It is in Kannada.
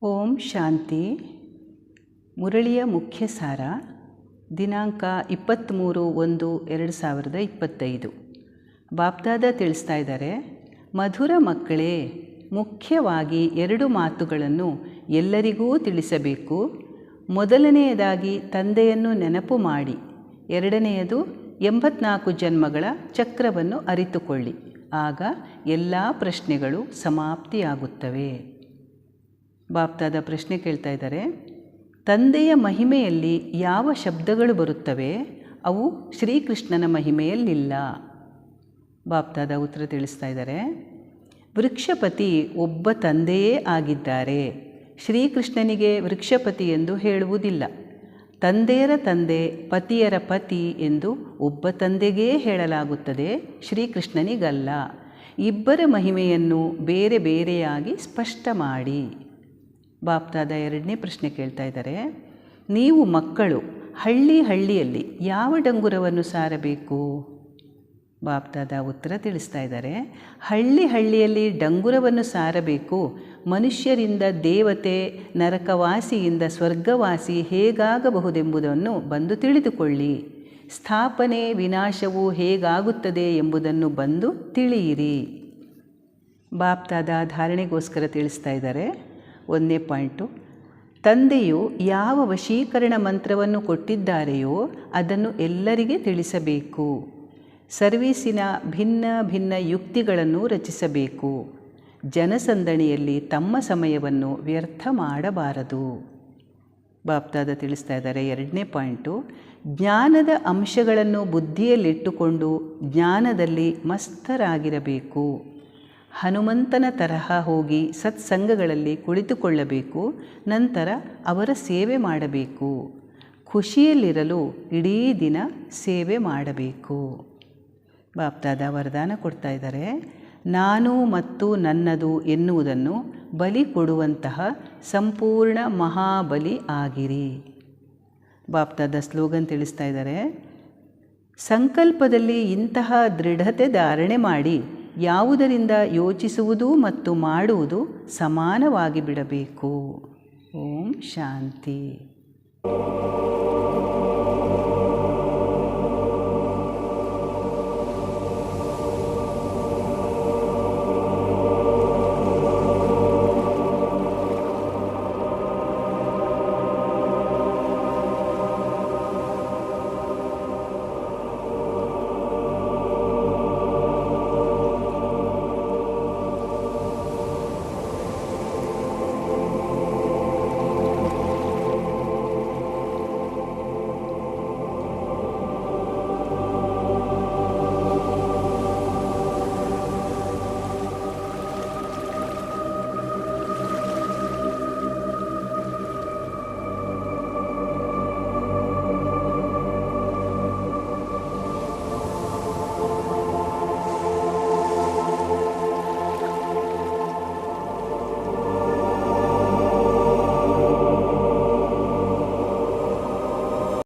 ಓಂ ಶಾಂತಿ. ಮುರಳಿಯ ಮುಖ್ಯ ಸಾರ. ದಿನಾಂಕ 23/1/2025. ಬಾಪ್ದಾದ ತಿಳಿಸ್ತಾ ಇದ್ದಾರೆ, ಮಧುರ ಮಕ್ಕಳೇ, ಮುಖ್ಯವಾಗಿ 2 ಮಾತುಗಳನ್ನು ಎಲ್ಲರಿಗೂ ತಿಳಿಸಬೇಕು. ಮೊದಲನೆಯದಾಗಿ ತಂದೆಯನ್ನು ನೆನಪು ಮಾಡಿ. ಎರಡನೆಯದು 84 ಜನ್ಮಗಳ ಚಕ್ರವನ್ನು ಅರಿತುಕೊಳ್ಳಿ. ಆಗ ಎಲ್ಲ ಪ್ರಶ್ನೆಗಳು ಸಮಾಪ್ತಿಯಾಗುತ್ತವೆ. ಬಾಪ್ದಾದ ಪ್ರಶ್ನೆ ಕೇಳ್ತಾ ಇದ್ದಾರೆ, ತಂದೆಯ ಮಹಿಮೆಯಲ್ಲಿ ಯಾವ ಶಬ್ದಗಳು ಬರುತ್ತವೆ? ಅವು ಶ್ರೀಕೃಷ್ಣನ ಮಹಿಮೆಯಲ್ಲಿಲ್ಲ. ಬಾಪ್ದಾದ ಉತ್ತರ ತಿಳಿಸ್ತಾ ಇದ್ದಾರೆ, ವೃಕ್ಷಪತಿ ಒಬ್ಬ ತಂದೆಯೇ ಆಗಿದ್ದಾರೆ. ಶ್ರೀಕೃಷ್ಣನಿಗೆ ವೃಕ್ಷಪತಿ ಎಂದು ಹೇಳುವುದಿಲ್ಲ. ತಂದೆಯರ ತಂದೆ, ಪತಿಯರ ಪತಿ ಎಂದು ಒಬ್ಬ ತಂದೆಗೇ ಹೇಳಲಾಗುತ್ತದೆ, ಶ್ರೀಕೃಷ್ಣನಿಗಲ್ಲ. ಇಬ್ಬರ ಮಹಿಮೆಯನ್ನು ಬೇರೆ ಬೇರೆಯಾಗಿ ಸ್ಪಷ್ಟ ಮಾಡಿ. ಬಾಪ್ದಾದ 2ನೇ ಪ್ರಶ್ನೆ ಕೇಳ್ತಾ ಇದ್ದಾರೆ, ನೀವು ಮಕ್ಕಳು ಹಳ್ಳಿಯಲ್ಲಿ ಯಾವ ಡಂಗುರವನ್ನು ಸಾರಬೇಕು? ಬಾಪ್ದಾದ ಉತ್ತರ ತಿಳಿಸ್ತಾ ಇದ್ದಾರೆ, ಹಳ್ಳಿಯಲ್ಲಿ ಡಂಗುರವನ್ನು ಸಾರಬೇಕು. ಮನುಷ್ಯರಿಂದ ದೇವತೆ, ನರಕವಾಸಿಯಿಂದ ಸ್ವರ್ಗವಾಸಿ ಹೇಗಾಗಬಹುದೆಂಬುದನ್ನು ಬಂದು ತಿಳಿದುಕೊಳ್ಳಿ. ಸ್ಥಾಪನೆ ವಿನಾಶವು ಹೇಗಾಗುತ್ತದೆ ಎಂಬುದನ್ನು ಬಂದು ತಿಳಿಯಿರಿ. ಬಾಪ್ದಾದ ಧಾರಣೆಗೋಸ್ಕರ ತಿಳಿಸ್ತಾ ಇದ್ದಾರೆ. 1ನೇ ಪಾಯಿಂಟು, ತಂದೆಯು ಯಾವ ವಶೀಕರಣ ಮಂತ್ರವನ್ನು ಕೊಟ್ಟಿದ್ದಾರೆಯೋ ಅದನ್ನು ಎಲ್ಲರಿಗೆ ತಿಳಿಸಬೇಕು. ಸರ್ವೀಸಿನ ಭಿನ್ನ ಭಿನ್ನ ಯುಕ್ತಿಗಳನ್ನು ರಚಿಸಬೇಕು. ಜನಸಂದಣಿಯಲ್ಲಿ ತಮ್ಮ ಸಮಯವನ್ನು ವ್ಯರ್ಥ ಮಾಡಬಾರದು. ಬಾಪ್ದಾದ ತಿಳಿಸ್ತಾ ಇದ್ದಾರೆ. 2ನೇ ಪಾಯಿಂಟು, ಜ್ಞಾನದ ಅಂಶಗಳನ್ನು ಬುದ್ಧಿಯಲ್ಲಿಟ್ಟುಕೊಂಡು ಜ್ಞಾನದಲ್ಲಿ ಮಸ್ತರಾಗಿರಬೇಕು. ಹನುಮಂತನ ತರಹ ಹೋಗಿ ಸತ್ಸಂಗಗಳಲ್ಲಿ ಕುಳಿತುಕೊಳ್ಳಬೇಕು. ನಂತರ ಅವರ ಸೇವೆ ಮಾಡಬೇಕು. ಖುಷಿಯಲ್ಲಿರಲು ಇಡೀ ದಿನ ಸೇವೆ ಮಾಡಬೇಕು. ಬಾಪ್ದಾದ ವರದಾನ ಕೊಡ್ತಾ ಇದ್ದಾರೆ, ನಾನು ಮತ್ತು ನನ್ನದು ಎನ್ನುವುದನ್ನು ಬಲಿ ಕೊಡುವಂತಹ ಸಂಪೂರ್ಣ ಮಹಾಬಲಿ ಆಗಿರಿ. ಬಾಪ್ದಾದ ಸ್ಲೋಗನ್ ತಿಳಿಸ್ತಾ ಇದ್ದಾರೆ, ಸಂಕಲ್ಪದಲ್ಲಿ ಇಂತಹ ದೃಢತೆ ಧಾರಣೆ ಮಾಡಿ ಯಾವುದರಿಂದ ಯೋಚಿಸುವುದು ಮತ್ತು ಮಾಡುವುದು ಸಮಾನವಾಗಿ ಬಿಡಬೇಕು. ಓಂ ಶಾಂತಿ.